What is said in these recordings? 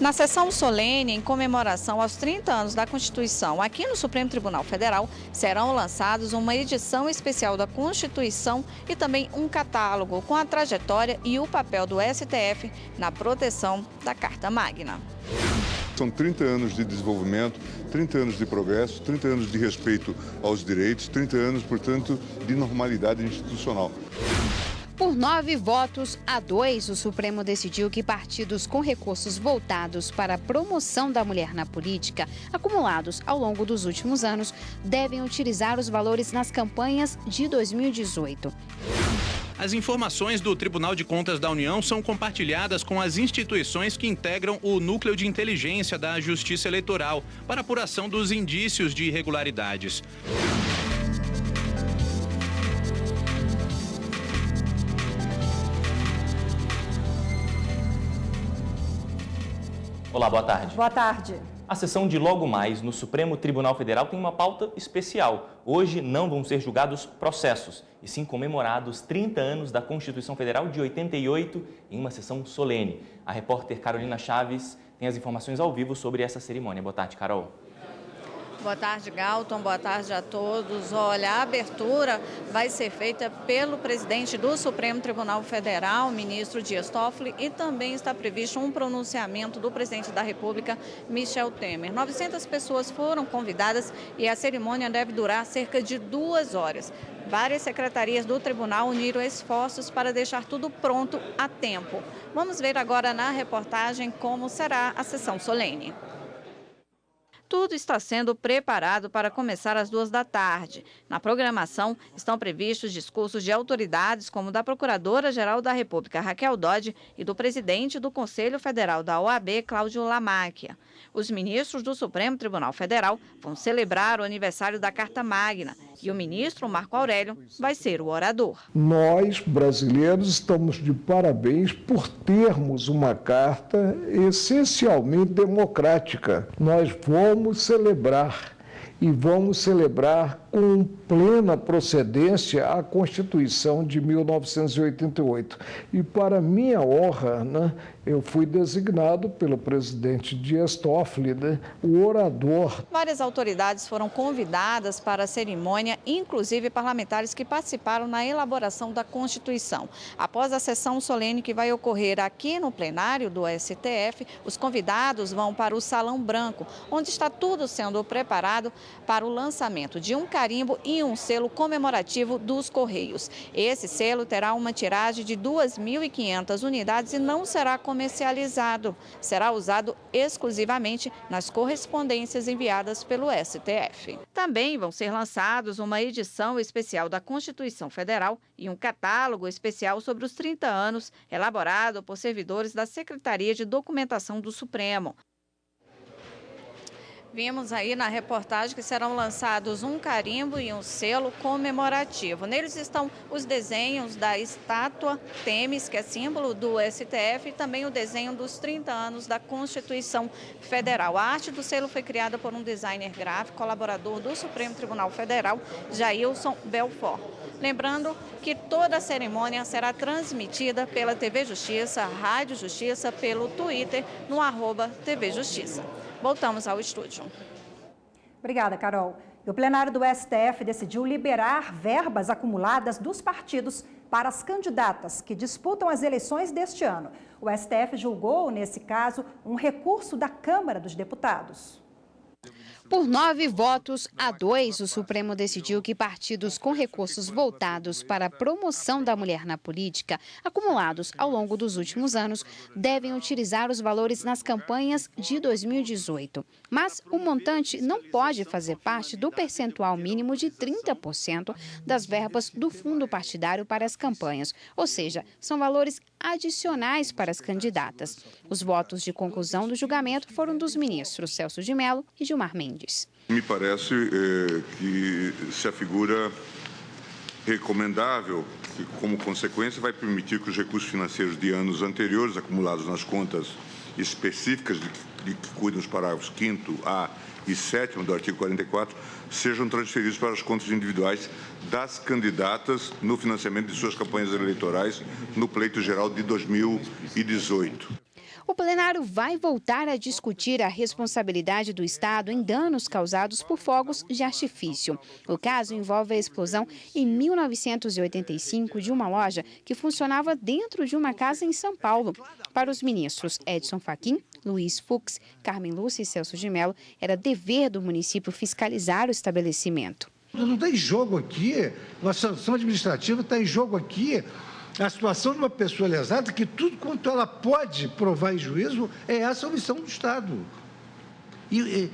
Na sessão solene, em comemoração aos 30 anos da Constituição, aqui no Supremo Tribunal Federal, serão lançados uma edição especial da Constituição e também um catálogo com a trajetória e o papel do STF na proteção da Carta Magna. São 30 anos de desenvolvimento, 30 anos de progresso, 30 anos de respeito aos direitos, 30 anos, portanto, de normalidade institucional. Por 9 votos a 2, o Supremo decidiu que partidos com recursos voltados para a promoção da mulher na política, acumulados ao longo dos últimos anos, devem utilizar os valores nas campanhas de 2018. As informações do Tribunal de Contas da União são compartilhadas com as instituições que integram o Núcleo de Inteligência da Justiça Eleitoral para apuração dos indícios de irregularidades. Olá, boa tarde. Boa tarde. A sessão de logo mais no Supremo Tribunal Federal tem uma pauta especial. Hoje não vão ser julgados processos, e sim comemorados 30 anos da Constituição Federal de 88 em uma sessão solene. A repórter Carolina Chaves tem as informações ao vivo sobre essa cerimônia. Boa tarde, Carol. Boa tarde, Galton. Boa tarde a todos. Olha, a abertura vai ser feita pelo presidente do Supremo Tribunal Federal, ministro Dias Toffoli, e também está previsto um pronunciamento do presidente da República, Michel Temer. 900 pessoas foram convidadas e a cerimônia deve durar cerca de 2 horas. Várias secretarias do tribunal uniram esforços para deixar tudo pronto a tempo. Vamos ver agora na reportagem como será a sessão solene. Tudo está sendo preparado para começar às 2 da tarde. Na programação estão previstos discursos de autoridades como o da Procuradora-Geral da República, Raquel Dodge, e do presidente do Conselho Federal da OAB, Cláudio Lamáquia. Os ministros do Supremo Tribunal Federal vão celebrar o aniversário da Carta Magna e o ministro Marco Aurélio vai ser o orador. Nós, brasileiros, estamos de parabéns por termos uma carta essencialmente democrática. Nós vamos celebrar e vamos celebrar com plena procedência a Constituição de 1988. E para minha honra, eu fui designado pelo presidente Dias Toffoli, o orador. Várias autoridades foram convidadas para a cerimônia, inclusive parlamentares que participaram na elaboração da Constituição. Após a sessão solene que vai ocorrer aqui no plenário do STF, os convidados vão para o Salão Branco, onde está tudo sendo preparado para o lançamento de um carimbo e um selo comemorativo dos Correios. Esse selo terá uma tiragem de 2.500 unidades e não será comercializado. Será usado exclusivamente nas correspondências enviadas pelo STF. Também vão ser lançados uma edição especial da Constituição Federal e um catálogo especial sobre os 30 anos, elaborado por servidores da Secretaria de Documentação do Supremo. Vimos aí na reportagem que serão lançados um carimbo e um selo comemorativo. Neles estão os desenhos da estátua Temis, que é símbolo do STF, e também o desenho dos 30 anos da Constituição Federal. A arte do selo foi criada por um designer gráfico, colaborador do Supremo Tribunal Federal, Jailson Belfort. Lembrando que toda a cerimônia será transmitida pela TV Justiça, Rádio Justiça, pelo Twitter, no @TV Justiça. Voltamos ao estúdio. Obrigada, Carol. E o plenário do STF decidiu liberar verbas acumuladas dos partidos para as candidatas que disputam as eleições deste ano. O STF julgou, nesse caso, um recurso da Câmara dos Deputados. Por 9 votos a 2, o Supremo decidiu que partidos com recursos voltados para a promoção da mulher na política, acumulados ao longo dos últimos anos, devem utilizar os valores nas campanhas de 2018. Mas o montante não pode fazer parte do percentual mínimo de 30% das verbas do fundo partidário para as campanhas, ou seja, são valores adicionais para as candidatas. Os votos de conclusão do julgamento foram dos ministros Celso de Mello e Gilmar Mendes. Me parece que se afigura recomendável, que como consequência vai permitir que os recursos financeiros de anos anteriores acumulados nas contas específicas de que cuidam os parágrafos 5º A e 7º do artigo 44 sejam transferidos para as contas individuais das candidatas no financiamento de suas campanhas eleitorais no pleito geral de 2018. O plenário vai voltar a discutir a responsabilidade do Estado em danos causados por fogos de artifício. O caso envolve a explosão em 1985 de uma loja que funcionava dentro de uma casa em São Paulo. Para os ministros Edson Fachin, Luiz Fux, Carmen Lúcia e Celso de Mello, era dever do município fiscalizar o estabelecimento. Não está em jogo aqui, a sanção administrativa está em jogo aqui. A situação de uma pessoa lesada, que tudo quanto ela pode provar em juízo, é essa a omissão do Estado. E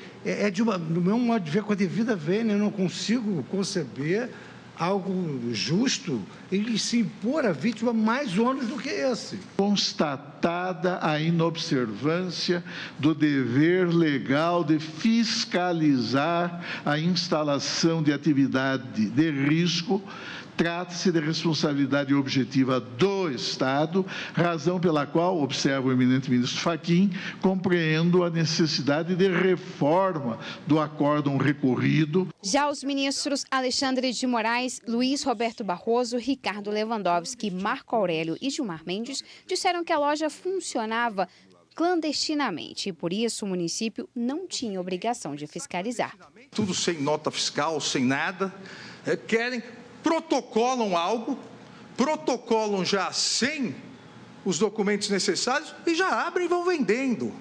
no meu modo de ver, com a devida vênia, eu não consigo conceber algo justo em se impor à vítima mais ônus do que esse. Constatada a inobservância do dever legal de fiscalizar a instalação de atividade de risco, trata-se de responsabilidade objetiva do Estado, razão pela qual, observa o eminente ministro Fachin, compreendo a necessidade de reforma do acórdão recorrido. Já os ministros Alexandre de Moraes, Luiz Roberto Barroso, Ricardo Lewandowski, Marco Aurélio e Gilmar Mendes disseram que a loja funcionava clandestinamente e, por isso, o município não tinha obrigação de fiscalizar. Tudo sem nota fiscal, sem nada, protocolam algo, protocolam já sem os documentos necessários e já abrem e vão vendendo.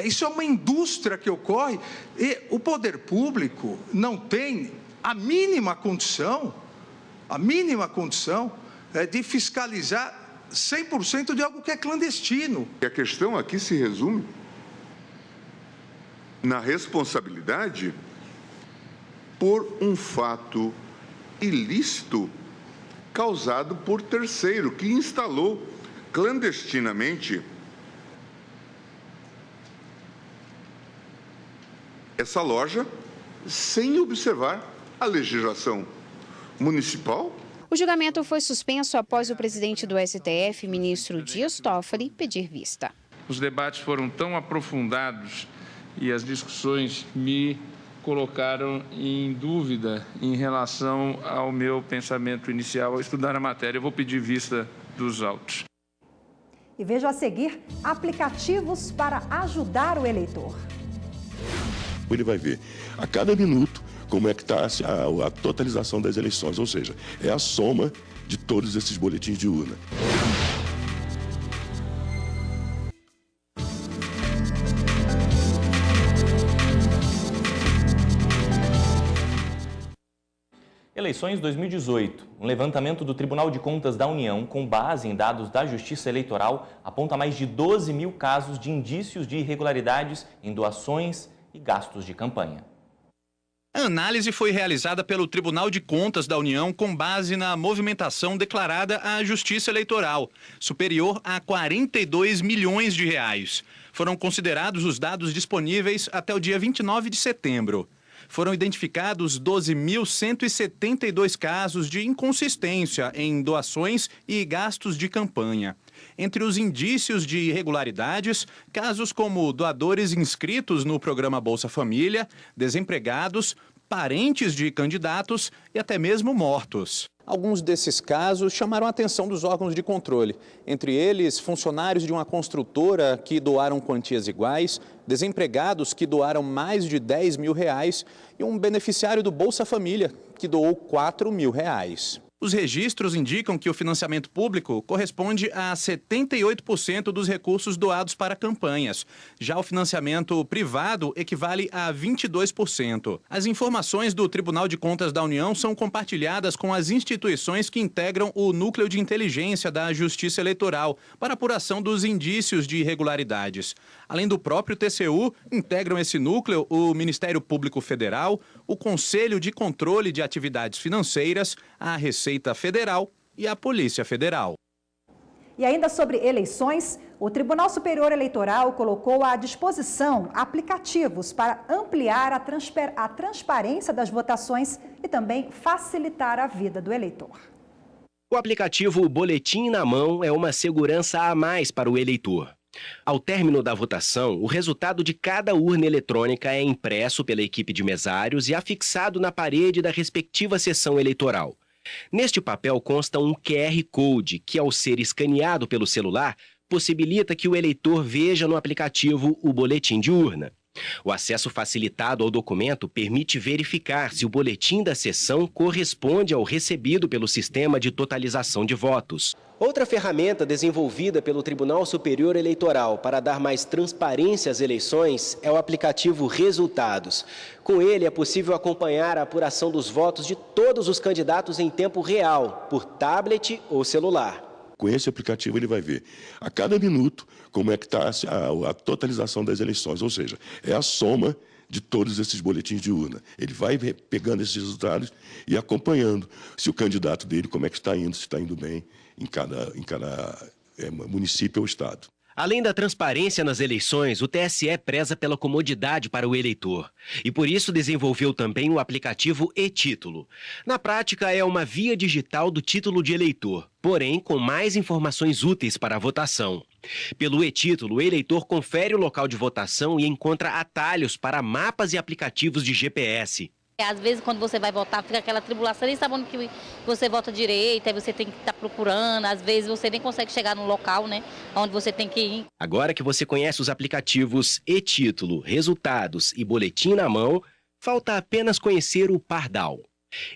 Isso é uma indústria que ocorre e o poder público não tem a mínima condição de fiscalizar 100% de algo que é clandestino. E a questão aqui se resume na responsabilidade por um fato ilícito causado por terceiro, que instalou clandestinamente essa loja sem observar a legislação municipal. O julgamento foi suspenso após o presidente do STF, ministro Dias Toffoli, pedir vista. Os debates foram tão aprofundados e as discussões me colocaram em dúvida em relação ao meu pensamento inicial ao estudar a matéria. Eu vou pedir vista dos autos. E veja a seguir aplicativos para ajudar o eleitor. Ele vai ver a cada minuto como é que está a totalização das eleições, ou seja, é a soma de todos esses boletins de urna. Eleições 2018. Um levantamento do Tribunal de Contas da União, com base em dados da Justiça Eleitoral, aponta mais de 12 mil casos de indícios de irregularidades em doações e gastos de campanha. A análise foi realizada pelo Tribunal de Contas da União com base na movimentação declarada à Justiça Eleitoral, superior a 42 milhões de reais. Foram considerados os dados disponíveis até o dia 29 de setembro. Foram identificados 12.172 casos de inconsistência em doações e gastos de campanha. Entre os indícios de irregularidades, casos como doadores inscritos no programa Bolsa Família, desempregados, parentes de candidatos e até mesmo mortos. Alguns desses casos chamaram a atenção dos órgãos de controle, entre eles funcionários de uma construtora que doaram quantias iguais, desempregados que doaram mais de 10 mil reais e um beneficiário do Bolsa Família que doou 4 mil reais. Os registros indicam que o financiamento público corresponde a 78% dos recursos doados para campanhas. Já o financiamento privado equivale a 22%. As informações do Tribunal de Contas da União são compartilhadas com as instituições que integram o Núcleo de Inteligência da Justiça Eleitoral para apuração dos indícios de irregularidades. Além do próprio TCU, integram esse núcleo o Ministério Público Federal, o Conselho de Controle de Atividades Financeiras, a Receita Federal e a Polícia Federal. E ainda sobre eleições, o Tribunal Superior Eleitoral colocou à disposição aplicativos para ampliar a transparência das votações e também facilitar a vida do eleitor. O aplicativo Boletim na Mão é uma segurança a mais para o eleitor. Ao término da votação, o resultado de cada urna eletrônica é impresso pela equipe de mesários e afixado na parede da respectiva sessão eleitoral. Neste papel consta um QR Code que, ao ser escaneado pelo celular, possibilita que o eleitor veja no aplicativo o boletim de urna. O acesso facilitado ao documento permite verificar se o boletim da sessão corresponde ao recebido pelo sistema de totalização de votos. Outra ferramenta desenvolvida pelo Tribunal Superior Eleitoral para dar mais transparência às eleições é o aplicativo Resultados. Com ele é possível acompanhar a apuração dos votos de todos os candidatos em tempo real, por tablet ou celular. Com esse aplicativo ele vai ver a cada minuto como é que está a totalização das eleições, ou seja, é a soma de todos esses boletins de urna. Ele vai pegando esses resultados e acompanhando se o candidato dele, como é que está indo, se está indo bem em cada município ou estado. Além da transparência nas eleições, o TSE preza pela comodidade para o eleitor. E por isso desenvolveu também o aplicativo e-Título. Na prática, é uma via digital do título de eleitor, porém com mais informações úteis para a votação. Pelo e-Título, o eleitor confere o local de votação e encontra atalhos para mapas e aplicativos de GPS. Às vezes, quando você vai votar, fica aquela tribulação, nem sabendo que você vota direito, aí você tem que estar procurando, às vezes você nem consegue chegar no local, né, onde você tem que ir. Agora que você conhece os aplicativos e-Título, Resultados e Boletim na Mão, falta apenas conhecer o Pardal.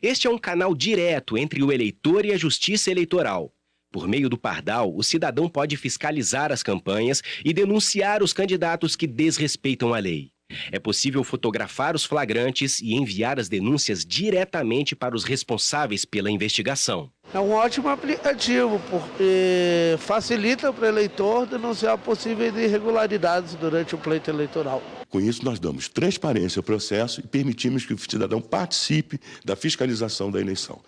Este é um canal direto entre o eleitor e a Justiça Eleitoral. Por meio do Pardal, o cidadão pode fiscalizar as campanhas e denunciar os candidatos que desrespeitam a lei. É possível fotografar os flagrantes e enviar as denúncias diretamente para os responsáveis pela investigação. É um ótimo aplicativo, porque facilita para o eleitor denunciar possíveis irregularidades durante o pleito eleitoral. Com isso, nós damos transparência ao processo e permitimos que o cidadão participe da fiscalização da eleição.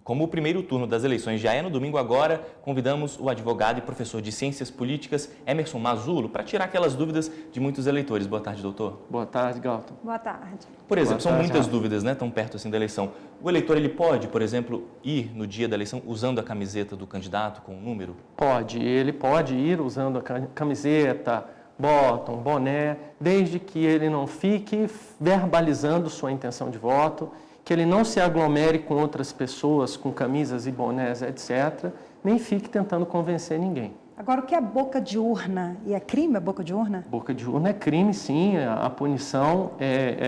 Como o primeiro turno das eleições já é no domingo agora, convidamos o advogado e professor de Ciências Políticas, Emerson Mazzulo, para tirar aquelas dúvidas de muitos eleitores. Boa tarde, doutor. Boa tarde, Galton. Boa tarde. Por exemplo, são muitas dúvidas, né, tão perto assim da eleição. O eleitor, ele pode, por exemplo, ir no dia da eleição usando a camiseta do candidato com o número? Pode. Ele pode ir usando a camiseta, bottom, boné, desde que ele não fique verbalizando sua intenção de voto, que ele não se aglomere com outras pessoas, com camisas e bonés, etc., nem fique tentando convencer ninguém. Agora, o que é boca de urna? E é crime a boca de urna? Boca de urna é crime, sim. A punição,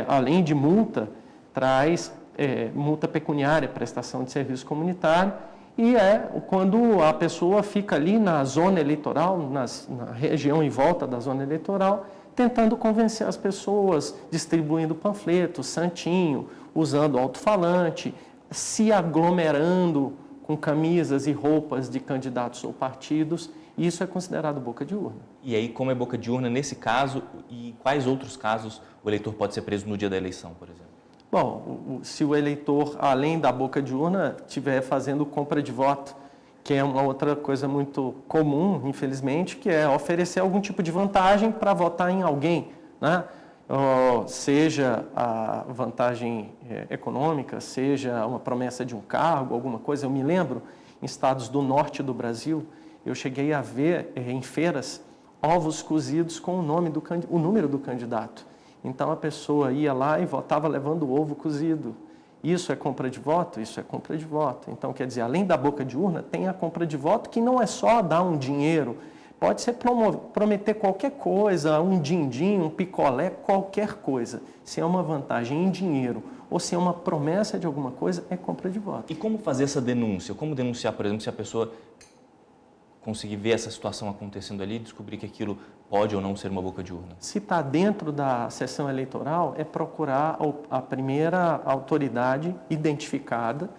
além de multa, traz multa pecuniária, prestação de serviço comunitário, e quando a pessoa fica ali na zona eleitoral, na região em volta da zona eleitoral, tentando convencer as pessoas, distribuindo panfletos, santinho, usando alto-falante, se aglomerando com camisas e roupas de candidatos ou partidos, isso é considerado boca de urna. E aí, como é boca de urna nesse caso e em quais outros casos o eleitor pode ser preso no dia da eleição, por exemplo? Bom, se o eleitor, além da boca de urna, estiver fazendo compra de voto, que é uma outra coisa muito comum, infelizmente, que é oferecer algum tipo de vantagem para votar em alguém, né? Seja a vantagem econômica, seja uma promessa de um cargo, alguma coisa. Eu me lembro, em estados do norte do Brasil, eu cheguei a ver em feiras ovos cozidos com o número do candidato. Então a pessoa ia lá e votava levando o ovo cozido. Isso é compra de voto? Isso é compra de voto. Então, quer dizer, além da boca de urna, tem a compra de voto, que não é só dar um dinheiro. Pode ser prometer qualquer coisa, um din-din, um picolé, qualquer coisa. Se é uma vantagem em dinheiro ou se é uma promessa de alguma coisa, é compra de voto. E como fazer essa denúncia? Como denunciar, por exemplo, se a pessoa conseguir ver essa situação acontecendo ali e descobrir que aquilo pode ou não ser uma boca de urna? Se está dentro da sessão eleitoral, é procurar a primeira autoridade identificada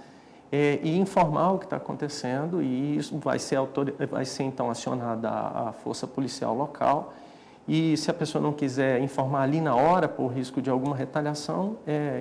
e informar o que está acontecendo, e isso vai ser então acionada a força policial local. E se a pessoa não quiser informar ali na hora, por risco de alguma retaliação,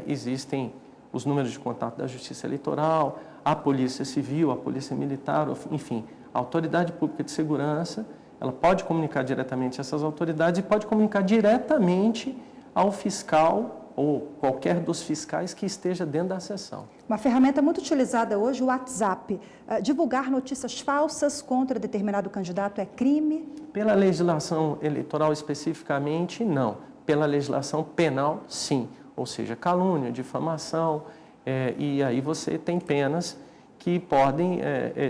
existem os números de contato da Justiça Eleitoral, a Polícia Civil, a Polícia Militar, enfim, a Autoridade Pública de Segurança. Ela pode comunicar diretamente a essas autoridades e pode comunicar diretamente ao fiscal ou qualquer dos fiscais que esteja dentro da sessão. Uma ferramenta muito utilizada hoje, o WhatsApp. Divulgar notícias falsas contra determinado candidato é crime? Pela legislação eleitoral especificamente, não. Pela legislação penal, sim. Ou seja, calúnia, difamação, E aí você tem penas que podem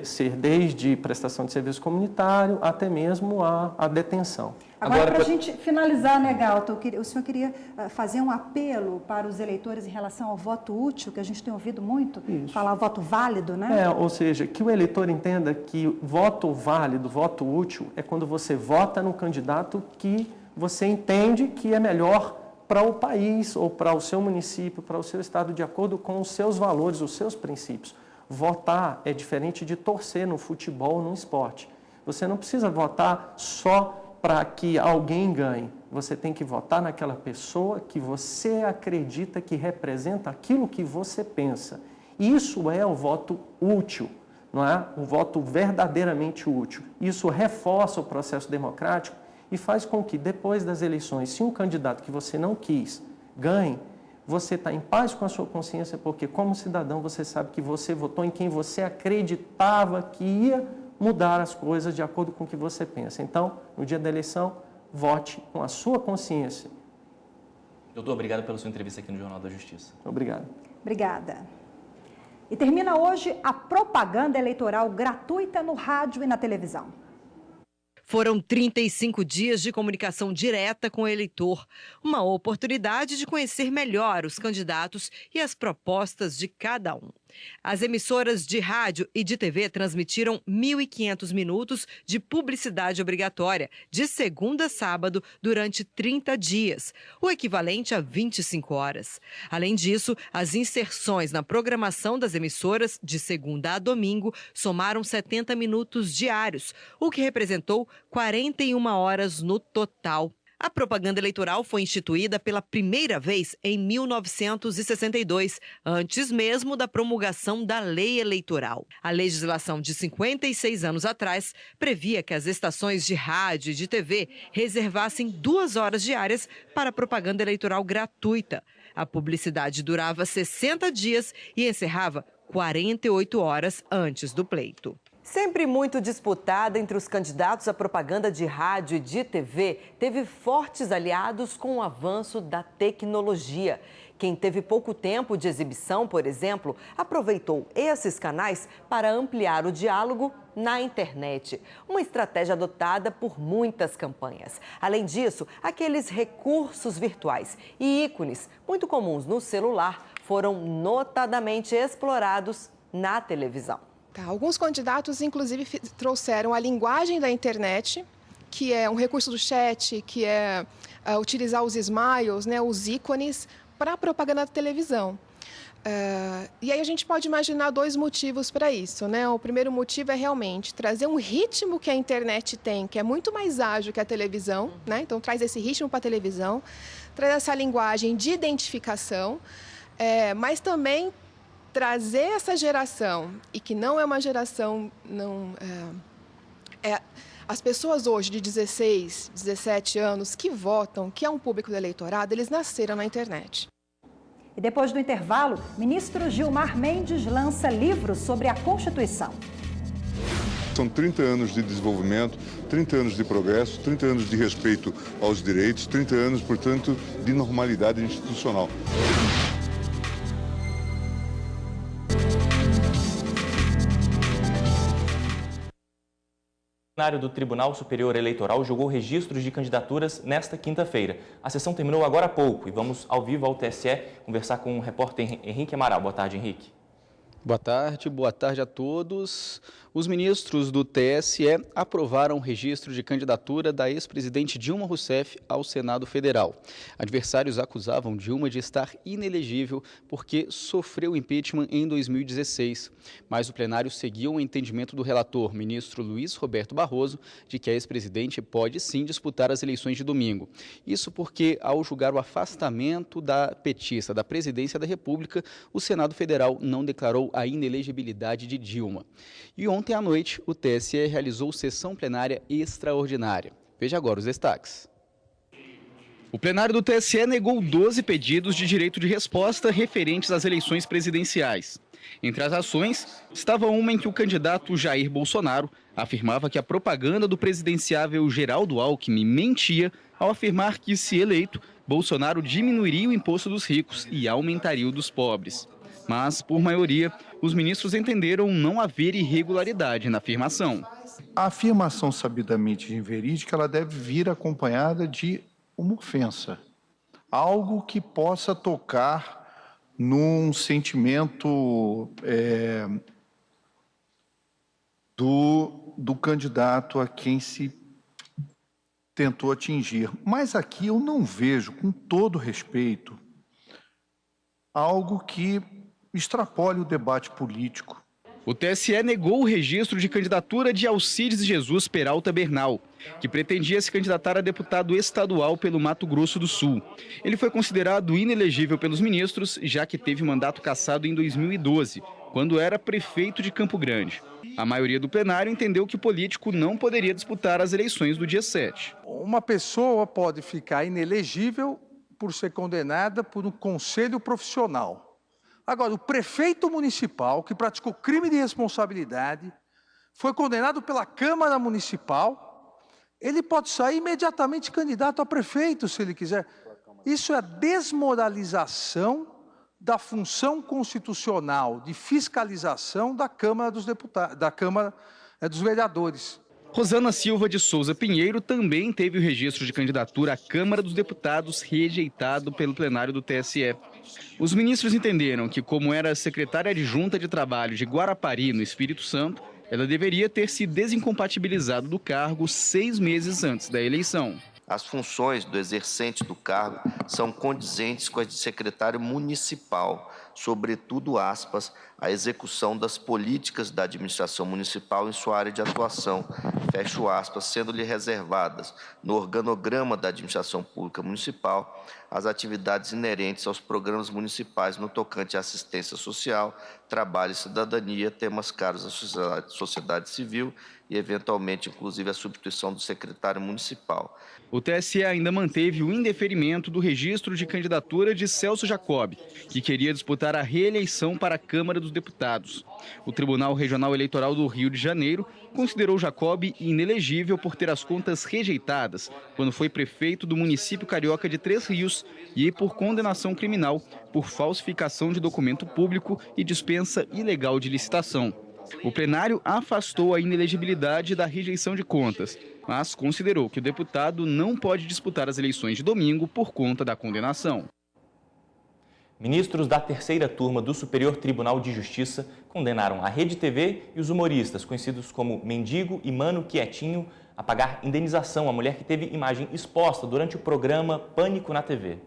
ser desde prestação de serviço comunitário até mesmo a detenção. Agora, para a gente finalizar, né, Galton, o senhor queria fazer um apelo para os eleitores em relação ao voto útil, que a gente tem ouvido muito, falar voto válido, né? Ou seja, que o eleitor entenda que voto válido, voto útil, é quando você vota no candidato que você entende que é melhor para o país ou para o seu município, para o seu estado, de acordo com os seus valores, os seus princípios. Votar é diferente de torcer no futebol, no esporte. Você não precisa votar só para que alguém ganhe. Você tem que votar naquela pessoa que você acredita que representa aquilo que você pensa. Isso é o voto útil, não é? O voto verdadeiramente útil. Isso reforça o processo democrático e faz com que, depois das eleições, se um candidato que você não quis ganhe, você está em paz com a sua consciência, porque, como cidadão, você sabe que você votou em quem você acreditava que ia mudar as coisas de acordo com o que você pensa. Então, no dia da eleição, vote com a sua consciência. Doutor, obrigado pela sua entrevista aqui no Jornal da Justiça. Obrigado. Obrigada. E termina hoje a propaganda eleitoral gratuita no rádio e na televisão. Foram 35 dias de comunicação direta com o eleitor, uma oportunidade de conhecer melhor os candidatos e as propostas de cada um. As emissoras de rádio e de TV transmitiram 1.500 minutos de publicidade obrigatória, de segunda a sábado, durante 30 dias, o equivalente a 25 horas. Além disso, as inserções na programação das emissoras, de segunda a domingo, somaram 70 minutos diários, o que representou 41 horas no total. A propaganda eleitoral foi instituída pela primeira vez em 1962, antes mesmo da promulgação da lei eleitoral. A legislação de 56 anos atrás previa que as estações de rádio e de TV reservassem 2 horas diárias para propaganda eleitoral gratuita. A publicidade durava 60 dias e encerrava 48 horas antes do pleito. Sempre muito disputada entre os candidatos à propaganda de rádio e de TV, teve fortes aliados com o avanço da tecnologia. Quem teve pouco tempo de exibição, por exemplo, aproveitou esses canais para ampliar o diálogo na internet. Uma estratégia adotada por muitas campanhas. Além disso, aqueles recursos virtuais e ícones muito comuns no celular foram notadamente explorados na televisão. Alguns candidatos, inclusive, trouxeram a linguagem da internet, que é um recurso do chat, que é utilizar os smiles, né, os ícones, para a propaganda da televisão. E aí a gente pode imaginar 2 motivos para isso, né? O primeiro motivo é realmente trazer um ritmo que a internet tem, que é muito mais ágil que a televisão, né? Então traz esse ritmo para a televisão, traz essa linguagem de identificação, mas também trazer essa geração, e que não é uma geração, as pessoas hoje de 16, 17 anos que votam, que é um público do eleitorado, eles nasceram na internet. E depois do intervalo, ministro Gilmar Mendes lança livro sobre a Constituição. São 30 anos de desenvolvimento, 30 anos de progresso, 30 anos de respeito aos direitos, 30 anos, portanto, de normalidade institucional. O plenário do Tribunal Superior Eleitoral julgou registros de candidaturas nesta quinta-feira. A sessão terminou agora há pouco e vamos ao vivo ao TSE conversar com o repórter Henrique Amaral. Boa tarde, Henrique. Boa tarde a todos. Os ministros do TSE aprovaram o registro de candidatura da ex-presidente Dilma Rousseff ao Senado Federal. Adversários acusavam Dilma de estar inelegível porque sofreu impeachment em 2016. Mas o plenário seguiu o entendimento do relator, ministro Luiz Roberto Barroso, de que a ex-presidente pode sim disputar as eleições de domingo. Isso porque, ao julgar o afastamento da petista da presidência da República, o Senado Federal não declarou a inelegibilidade de Dilma. E ontem à noite, o TSE realizou sessão plenária extraordinária. Veja agora os destaques. O plenário do TSE negou 12 pedidos de direito de resposta referentes às eleições presidenciais. Entre as ações, estava uma em que o candidato Jair Bolsonaro afirmava que a propaganda do presidenciável Geraldo Alckmin mentia ao afirmar que, se eleito, Bolsonaro diminuiria o imposto dos ricos e aumentaria o dos pobres. Mas, por maioria, os ministros entenderam não haver irregularidade na afirmação. A afirmação sabidamente inverídica, ela deve vir acompanhada de uma ofensa. Algo que possa tocar num sentimento do candidato a quem se tentou atingir. Mas aqui eu não vejo, com todo respeito, algo que extrapole o debate político. O TSE negou o registro de candidatura de Alcides Jesus Peralta Bernal, que pretendia se candidatar a deputado estadual pelo Mato Grosso do Sul. Ele foi considerado inelegível pelos ministros, já que teve mandato cassado em 2012, quando era prefeito de Campo Grande. A maioria do plenário entendeu que o político não poderia disputar as eleições do dia 7. Uma pessoa pode ficar inelegível por ser condenada por um conselho profissional. Agora, o prefeito municipal, que praticou crime de responsabilidade, foi condenado pela Câmara Municipal, ele pode sair imediatamente candidato a prefeito, se ele quiser. Isso é a desmoralização da função constitucional de fiscalização da Câmara dos Deputados, da Câmara dos Vereadores. Rosana Silva de Souza Pinheiro também teve o registro de candidatura à Câmara dos Deputados rejeitado pelo plenário do TSE. Os ministros entenderam que, como era secretária adjunta de trabalho de Guarapari, no Espírito Santo, ela deveria ter se desincompatibilizado do cargo 6 meses antes da eleição. As funções do exercente do cargo são condizentes com as de secretário municipal, sobretudo, aspas, a execução das políticas da administração municipal em sua área de atuação, fecho aspas, sendo-lhe reservadas, no organograma da administração pública municipal, as atividades inerentes aos programas municipais no tocante à assistência social, trabalho e cidadania, temas caros à sociedade civil e, eventualmente, inclusive, a substituição do secretário municipal. O TSE ainda manteve o indeferimento do registro de candidatura de Celso Jacob, que queria disputar a reeleição para a Câmara dos Deputados. O Tribunal Regional Eleitoral do Rio de Janeiro considerou Jacob inelegível por ter as contas rejeitadas quando foi prefeito do município carioca de Três Rios e por condenação criminal por falsificação de documento público e dispensa ilegal de licitação. O plenário afastou a inelegibilidade da rejeição de contas, mas considerou que o deputado não pode disputar as eleições de domingo por conta da condenação. Ministros da terceira turma do Superior Tribunal de Justiça condenaram a Rede TV e os humoristas, conhecidos como Mendigo e Mano Quietinho, a pagar indenização à mulher que teve imagem exposta durante o programa Pânico na TV.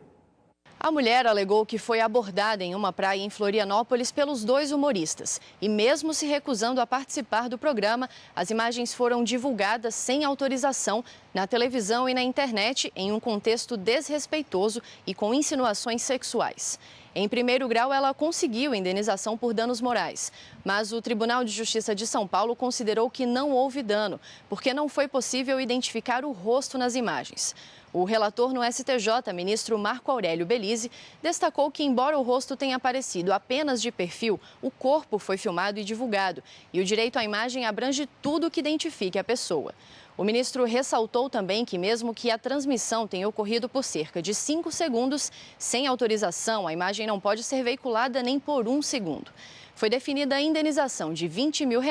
A mulher alegou que foi abordada em uma praia em Florianópolis pelos 2 humoristas. E mesmo se recusando a participar do programa, as imagens foram divulgadas sem autorização na televisão e na internet em um contexto desrespeitoso e com insinuações sexuais. Em primeiro grau, ela conseguiu indenização por danos morais, mas o Tribunal de Justiça de São Paulo considerou que não houve dano, porque não foi possível identificar o rosto nas imagens. O relator no STJ, ministro Marco Aurélio Belize, destacou que, embora o rosto tenha aparecido apenas de perfil, o corpo foi filmado e divulgado, e o direito à imagem abrange tudo que identifique a pessoa. O ministro ressaltou também que, mesmo que a transmissão tenha ocorrido por cerca de 5 segundos, sem autorização, a imagem não pode ser veiculada nem por 1 segundo. Foi definida a indenização de R$20 mil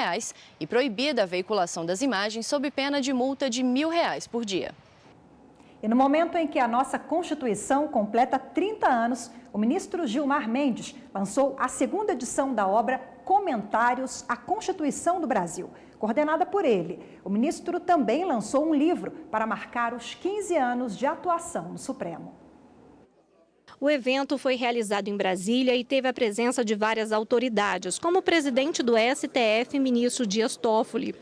e proibida a veiculação das imagens sob pena de multa de R$1.000 por dia. E no momento em que a nossa Constituição completa 30 anos, o ministro Gilmar Mendes lançou a 2ª edição da obra Comentários à Constituição do Brasil. Coordenada por ele, o ministro também lançou um livro para marcar os 15 anos de atuação no Supremo. O evento foi realizado em Brasília e teve a presença de várias autoridades, como o presidente do STF, ministro Dias Toffoli.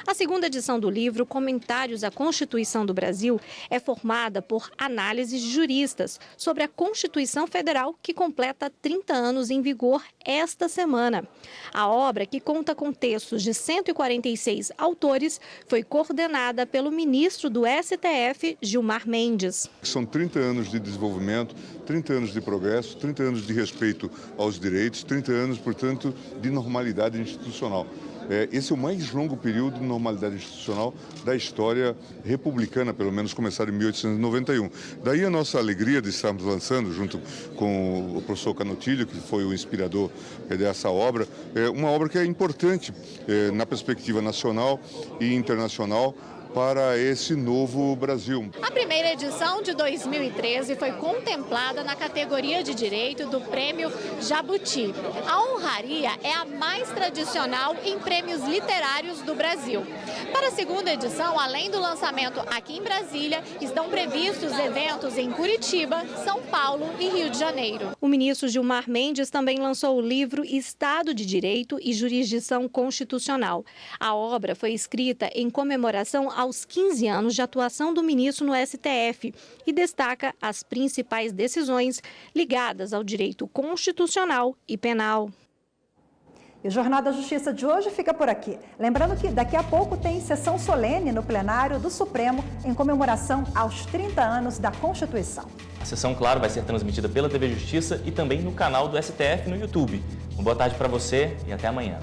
A 2ª edição do livro, Comentários à Constituição do Brasil, é formada por análises de juristas sobre a Constituição Federal, que completa 30 anos em vigor esta semana. A obra, que conta com textos de 146 autores, foi coordenada pelo ministro do STF, Gilmar Mendes. São 30 anos de desenvolvimento, 30 anos de progresso, 30 anos de respeito aos direitos, 30 anos, portanto, de normalidade institucional. Esse é o mais longo período de normalidade institucional da história republicana, pelo menos começado em 1891. Daí a nossa alegria de estarmos lançando, junto com o professor Canutilho, que foi o inspirador dessa obra, uma obra que é importante na perspectiva nacional e internacional para esse novo Brasil. A primeira edição de 2013 foi contemplada na categoria de Direito do Prêmio Jabuti. A honraria é a mais tradicional em prêmios literários do Brasil. Para a segunda edição, além do lançamento aqui em Brasília, estão previstos eventos em Curitiba, São Paulo e Rio de Janeiro. O ministro Gilmar Mendes também lançou o livro Estado de Direito e Jurisdição Constitucional. A obra foi escrita em comemoração aos 15 anos de atuação do ministro no STF e destaca as principais decisões ligadas ao direito constitucional e penal. E o Jornal da Justiça de hoje fica por aqui. Lembrando que daqui a pouco tem sessão solene no plenário do Supremo em comemoração aos 30 anos da Constituição. A sessão, claro, vai ser transmitida pela TV Justiça e também no canal do STF no YouTube. Uma boa tarde para você e até amanhã.